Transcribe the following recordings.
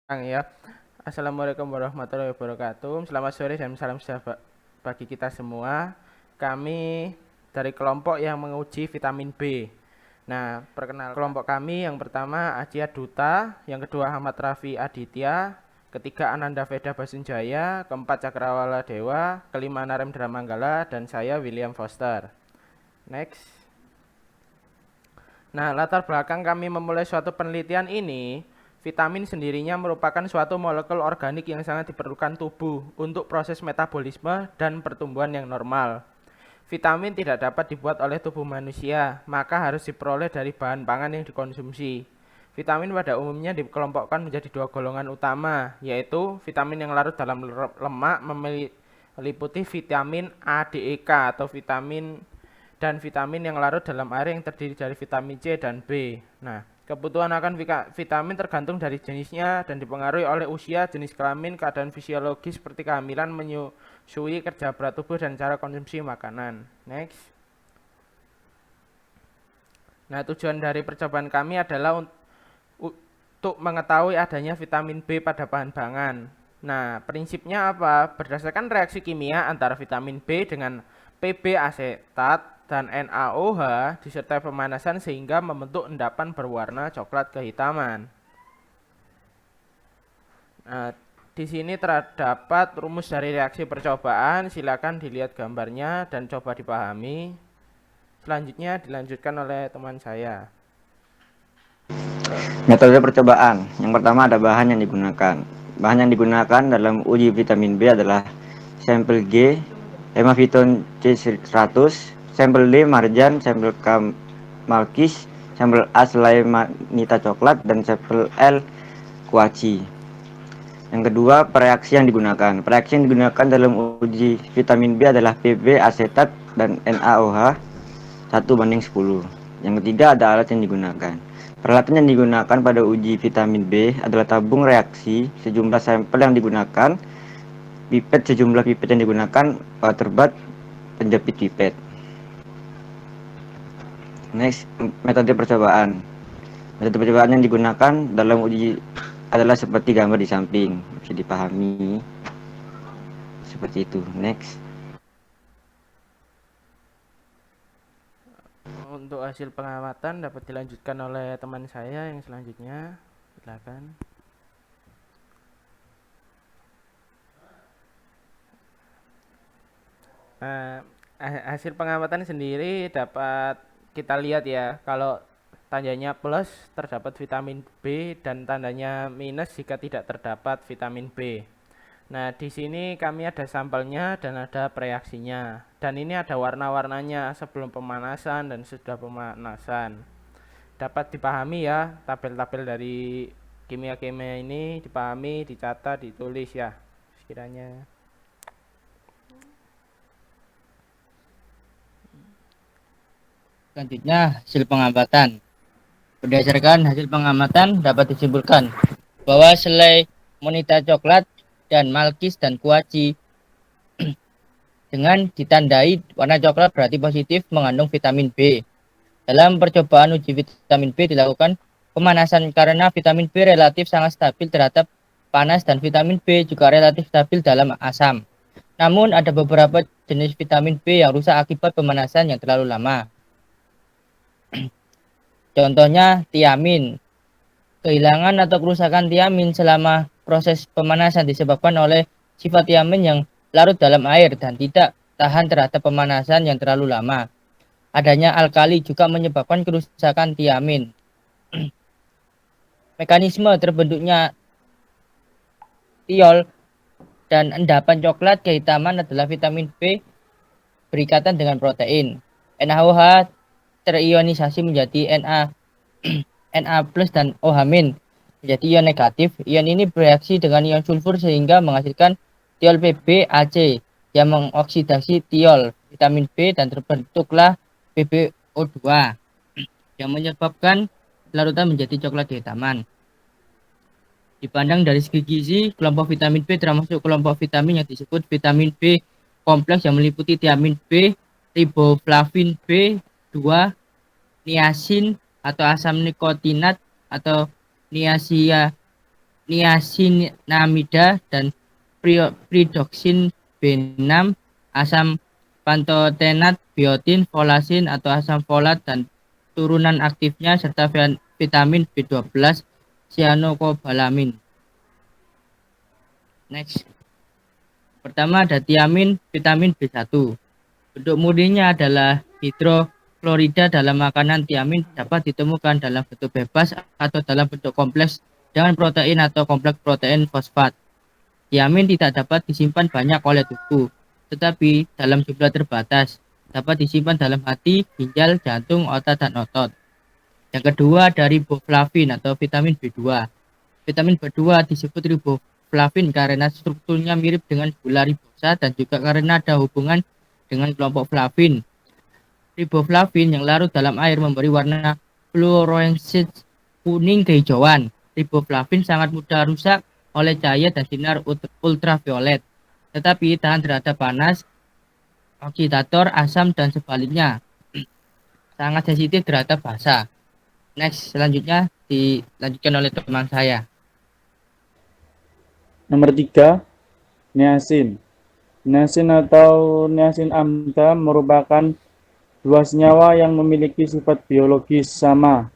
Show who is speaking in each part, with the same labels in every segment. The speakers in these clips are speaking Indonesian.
Speaker 1: Ya. Assalamualaikum warahmatullahi wabarakatuh. Selamat sore dan salam sejahtera bagi kita semua. Kami dari kelompok yang menguji vitamin B. Nah, perkenalkan kelompok kami yang pertama Acia Duta, yang kedua Ahmad Raffi Aditya, ketiga Ananda Veda Basunjaya, keempat Cakrawala Dewa, kelima Narendra Manggala, dan saya William Foster. Next. Nah, latar belakang kami memulai suatu penelitian ini, vitamin sendirinya merupakan suatu molekul organik yang sangat diperlukan tubuh untuk proses metabolisme dan pertumbuhan yang normal. Vitamin tidak dapat dibuat oleh tubuh manusia, maka harus diperoleh dari bahan pangan yang dikonsumsi. Vitamin pada umumnya dikelompokkan menjadi dua golongan utama, yaitu vitamin yang larut dalam lemak meliputi vitamin A, D, E, K atau vitamin dan vitamin yang larut dalam air yang terdiri dari vitamin C dan B. Nah, kebutuhan akan vitamin tergantung dari jenisnya dan dipengaruhi oleh usia, jenis kelamin, keadaan fisiologis seperti kehamilan, menyusui, kerja berat tubuh, dan cara konsumsi makanan. Next. Nah, tujuan dari percobaan kami adalah untuk mengetahui adanya vitamin B pada bahan pangan. Nah, prinsipnya apa? Berdasarkan reaksi kimia antara vitamin B dengan PB asetat dan NaOH disertai pemanasan sehingga membentuk endapan berwarna coklat kehitaman. Nah, di sini terdapat rumus dari reaksi percobaan. Silakan dilihat gambarnya dan coba dipahami. Selanjutnya dilanjutkan oleh teman saya.
Speaker 2: Metode percobaan. Yang pertama ada bahan yang digunakan. Bahan yang digunakan dalam uji vitamin B adalah sampel G, hemaviton C100, sampel D marjan, sampel K malkis, sampel A selai manita coklat, dan sampel L kuaci. Yang kedua, pereaksi yang digunakan. Pereaksi yang digunakan dalam uji vitamin B adalah PB asetat dan NaOH 1:10. Yang ketiga, ada alat yang digunakan. Peralatan yang digunakan pada uji vitamin B adalah tabung reaksi, sejumlah sampel yang digunakan, pipet sejumlah pipet yang digunakan, terbat, penjepit pipet. Next, metode percobaan. Metode percobaan yang digunakan dalam uji adalah seperti gambar di samping, bisa dipahami seperti itu. Next.
Speaker 1: Untuk hasil pengamatan dapat dilanjutkan oleh teman saya yang selanjutnya. Silakan. Nah, hasil pengamatan sendiri dapat kita lihat ya, kalau tandanya plus terdapat vitamin B dan tandanya minus jika tidak terdapat vitamin B. Nah, di sini kami ada sampelnya dan ada reaksinya. Dan ini ada warna-warnanya sebelum pemanasan dan sesudah pemanasan. Dapat dipahami ya, tabel-tabel dari kimia-kimia ini dipahami, dicatat, ditulis ya sekiranya.
Speaker 3: Selanjutnya, hasil pengamatan. Berdasarkan hasil pengamatan dapat disimpulkan bahwa selai monita coklat dan malkis dan kuaci dengan ditandai warna coklat berarti positif mengandung vitamin B. Dalam percobaan uji vitamin B dilakukan pemanasan karena vitamin B relatif sangat stabil terhadap panas dan vitamin B juga relatif stabil dalam asam. Namun ada beberapa jenis vitamin B yang rusak akibat pemanasan yang terlalu lama. Contohnya tiamin. Kehilangan atau kerusakan tiamin selama proses pemanasan disebabkan oleh sifat tiamin yang larut dalam air dan tidak tahan terhadap pemanasan yang terlalu lama. Adanya alkali juga menyebabkan kerusakan tiamin. Mekanisme terbentuknya tiol dan endapan coklat kehitaman adalah vitamin B berikatan dengan protein. NaOH terionisasi menjadi Na plus dan OH- menjadi ion negatif. Ion ini bereaksi dengan ion sulfur sehingga menghasilkan tiol PbAc yang mengoksidasi tiol vitamin B dan terbentuklah PbO2 yang menyebabkan larutan menjadi coklat kehitaman. Dipandang dari segi gizi, kelompok vitamin B termasuk kelompok vitamin yang disebut vitamin B kompleks yang meliputi tiamin B, riboflavin B2, niacin atau asam nikotinat atau niacin niacinamida dan pyridoxine B6, asam pantotenat, biotin, folasin atau asam folat dan turunan aktifnya, serta vitamin B12, cyanocobalamin. Next. Pertama ada tiamin, vitamin B1. Bentuk murninya adalah hidroklorida. Dalam makanan, tiamin dapat ditemukan dalam bentuk bebas atau dalam bentuk kompleks dengan protein atau kompleks protein fosfat. Tiamin tidak dapat disimpan banyak oleh tubuh, tetapi dalam jumlah terbatas. Dapat disimpan dalam hati, ginjal, jantung, otak, dan otot. Yang kedua ada riboflavin atau vitamin B2. Vitamin B2 disebut riboflavin karena strukturnya mirip dengan gula ribosa dan juga karena ada hubungan dengan kelompok flavin. Riboflavin yang larut dalam air memberi warna fluorescent kuning kehijauan. Riboflavin sangat mudah rusak oleh cahaya dan sinar ultraviolet, tetapi tahan terhadap panas, oksidator, asam, dan sebaliknya. Sangat sensitif terhadap basa. Next, selanjutnya dilanjutkan oleh teman saya.
Speaker 4: Nomor 3, niacin. Niacin atau niacin amida merupakan dua senyawa yang memiliki sifat biologis sama.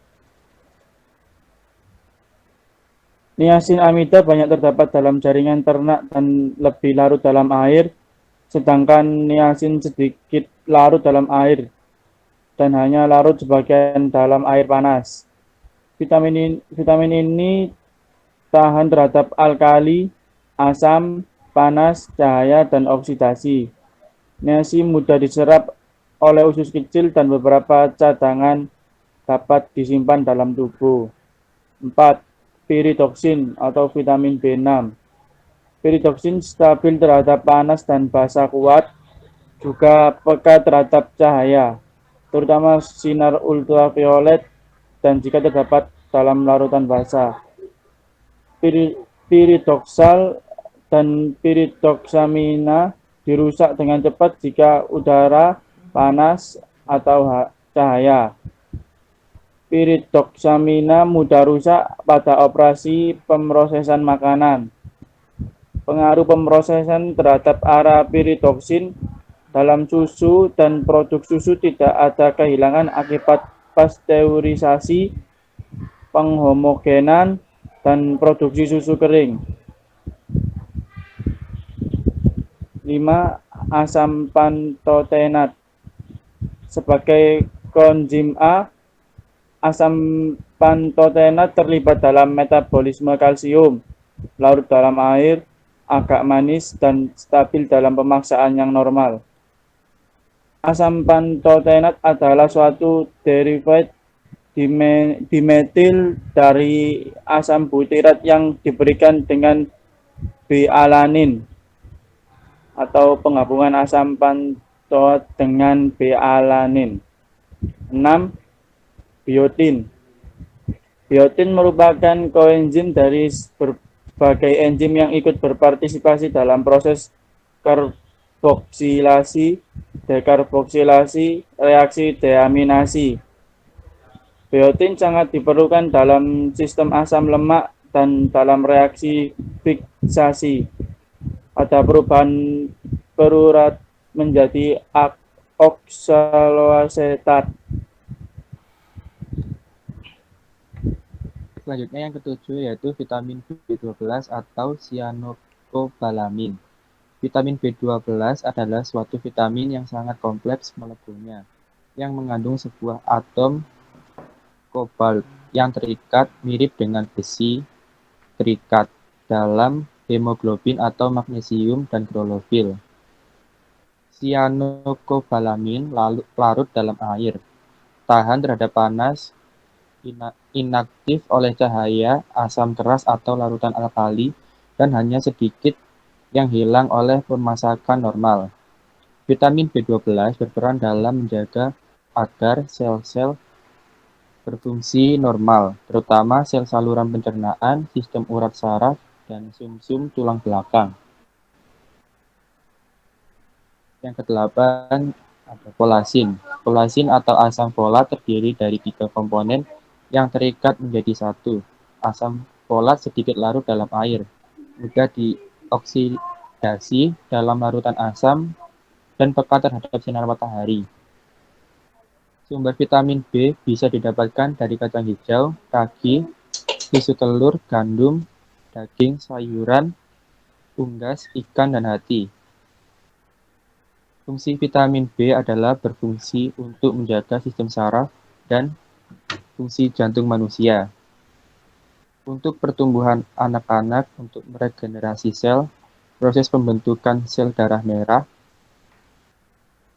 Speaker 4: Niacin amida banyak terdapat dalam jaringan ternak dan lebih larut dalam air, sedangkan niacin sedikit larut dalam air dan hanya larut sebagian dalam air panas. Vitamin ini tahan terhadap alkali, asam, panas, cahaya, dan oksidasi. Niacin mudah diserap oleh usus kecil dan beberapa cadangan dapat disimpan dalam tubuh. 4. Pyridoxine atau vitamin B6. Pyridoxine stabil terhadap panas dan basa kuat, juga peka terhadap cahaya, terutama sinar ultraviolet, dan jika terdapat dalam larutan basah. Pyridoxal dan pyridoxamina dirusak dengan cepat jika udara, panas, atau cahaya. Pyridoxamina mudah rusak pada operasi pemrosesan makanan. Pengaruh pemrosesan terhadap arah pyridoxine dalam susu dan produk susu tidak ada kehilangan akibat pasteurisasi, penghomogenan, dan produksi susu kering. 5. Asam pantotenat. Sebagai koenzim A, asam pantotenat terlibat dalam metabolisme kalsium, larut dalam air, agak manis, dan stabil dalam pemaksaan yang normal. Asam pantotenat adalah suatu derivat dimetil dari asam butirat yang diberikan dengan B-alanin atau penggabungan asam pantotenat dengan B-alanin. 6. Biotin. Biotin merupakan koenzim dari berbagai enzim yang ikut berpartisipasi dalam proses karboksilasi, dekarboksilasi, reaksi deaminasi. Biotin sangat diperlukan dalam sistem asam lemak dan dalam reaksi fiksasi. Ada perubahan berurat menjadi oksaloasetat.
Speaker 5: Selanjutnya yang ketujuh yaitu vitamin B12 atau cyanocobalamin. Vitamin B12 adalah suatu vitamin yang sangat kompleks molekulnya, yang mengandung sebuah atom kobalt yang terikat mirip dengan besi terikat dalam hemoglobin atau magnesium dan klorofil. Cyanocobalamin larut dalam air, tahan terhadap panas, inaktif oleh cahaya, asam keras atau larutan alkali, dan hanya sedikit yang hilang oleh pemasakan normal. Vitamin B12 berperan dalam menjaga agar sel-sel berfungsi normal, terutama sel saluran pencernaan, sistem urat saraf, dan sumsum tulang belakang. Yang kedelapan ada folasin. Folasin atau asam folat terdiri dari 3 komponen yang terikat menjadi satu, asam folat sedikit larut dalam air, mudah dioksidasi dalam larutan asam, dan peka terhadap sinar matahari. Sumber vitamin B bisa didapatkan dari kacang hijau, ragi, susu telur, gandum, daging, sayuran, unggas, ikan, dan hati. Fungsi vitamin B adalah berfungsi untuk menjaga sistem saraf dan fungsi jantung manusia. Untuk pertumbuhan anak-anak, untuk meregenerasi sel, proses pembentukan sel darah merah,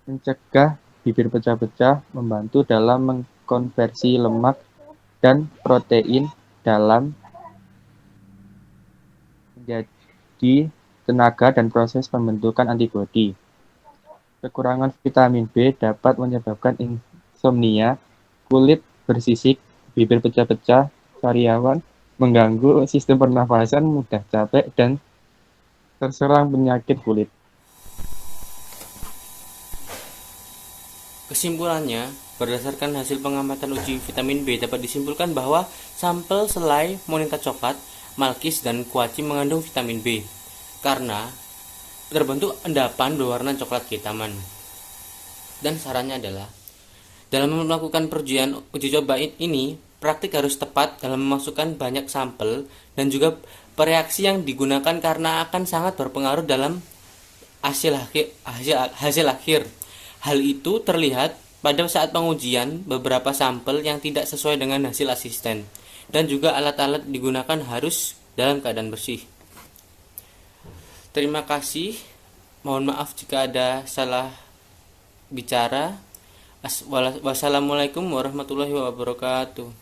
Speaker 5: mencegah bibir pecah-pecah, membantu dalam mengkonversi lemak dan protein dalam menjadi tenaga dan proses pembentukan antibodi. Kekurangan vitamin B dapat menyebabkan insomnia, kulit bersisik, bibir pecah-pecah, sariawan, mengganggu sistem pernafasan, mudah capek, dan terserang penyakit kulit.
Speaker 6: Kesimpulannya, berdasarkan hasil pengamatan uji vitamin B dapat disimpulkan bahwa sampel selai, monita coklat, malkis, dan kuaci mengandung vitamin B karena terbentuk endapan berwarna coklat kehitaman. Dan sarannya adalah, dalam melakukan uji coba ini, praktik harus tepat dalam memasukkan banyak sampel dan juga reaksi yang digunakan karena akan sangat berpengaruh dalam hasil akhir. Hal itu terlihat pada saat pengujian beberapa sampel yang tidak sesuai dengan hasil asisten, dan juga alat-alat digunakan harus dalam keadaan bersih. Terima kasih. Mohon maaf jika ada salah bicara. Wassalamualaikum warahmatullahi wabarakatuh.